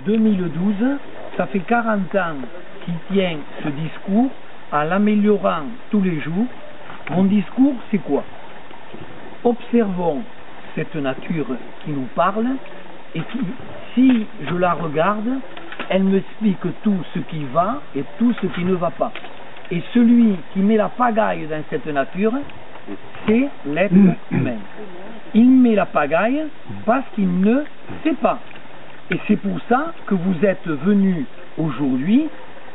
2012, ça fait 40 ans qu'il tient ce discours en l'améliorant tous les jours. Mon discours, c'est quoi? Observons cette nature qui nous parle et qui, si je la regarde, elle m'explique tout ce qui va et tout ce qui ne va pas. Et celui qui met la pagaille dans cette nature, c'est l'être humain. Il met la pagaille parce qu'il ne sait pas. Et c'est pour ça que vous êtes venus aujourd'hui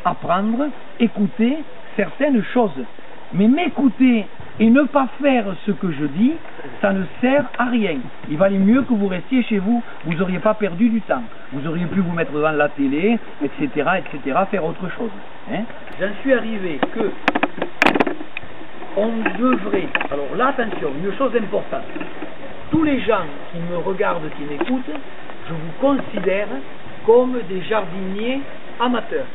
apprendre, écouter certaines choses. Mais m'écouter et ne pas faire ce que je dis, ça ne sert à rien. Il valait mieux que vous restiez chez vous, vous n'auriez pas perdu du temps. Vous auriez pu vous mettre devant la télé, etc., faire autre chose. Hein? J'en suis arrivé que on devrait, alors là attention, une chose importante, tous les gens qui me regardent, qui m'écoutent, je vous considère comme des jardiniers amateurs.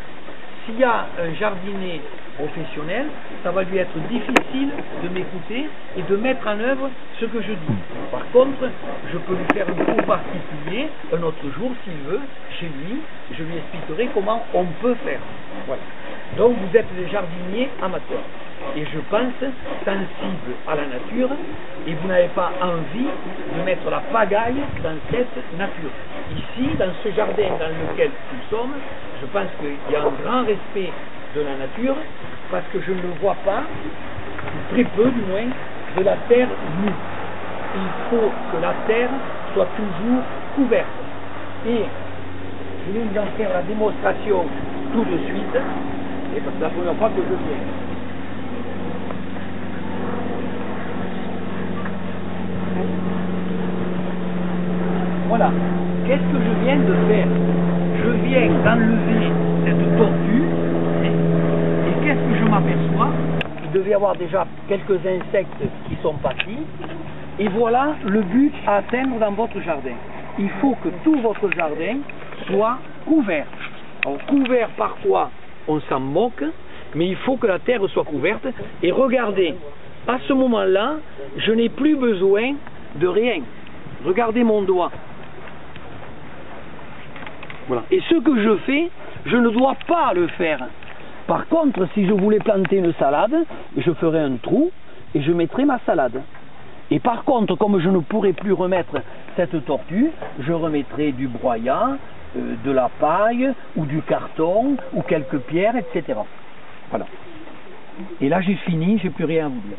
S'il y a un jardinier professionnel, ça va lui être difficile de m'écouter et de mettre en œuvre ce que je dis. Par contre, je peux lui faire un cours particulier, un autre jour s'il veut, chez lui, je lui expliquerai comment on peut faire. Voilà. Donc vous êtes des jardiniers amateurs. Et je pense sensibles à la nature, et vous n'avez pas envie de mettre la pagaille dans cette nature. Ici, dans ce jardin dans lequel nous sommes, je pense qu'il y a un grand respect de la nature, parce que je ne vois pas, ou très peu du moins, de la terre nue. Il faut que la terre soit toujours couverte. Et je vais vous en faire la démonstration tout de suite, et c'est la première fois que je viens. Voilà. Qu'est-ce que je viens de faire? Je viens d'enlever cette tortue, et qu'est-ce que je m'aperçois? Il devait y avoir déjà quelques insectes qui sont partis, et voilà le but à atteindre dans votre jardin. Il faut que tout votre jardin soit couvert. Alors couvert par quoi? On s'en moque, mais il faut que la terre soit couverte, et regardez, à ce moment-là, je n'ai plus besoin de rien. Regardez mon doigt. Voilà. Et ce que je fais, je ne dois pas le faire. Par contre, si je voulais planter une salade, je ferais un trou et je mettrais ma salade. Et par contre, comme je ne pourrais plus remettre cette tortue, je remettrai du broyat, de la paille, ou du carton, ou quelques pierres, etc. Voilà. Et là, j'ai fini, j'ai plus rien à vous dire.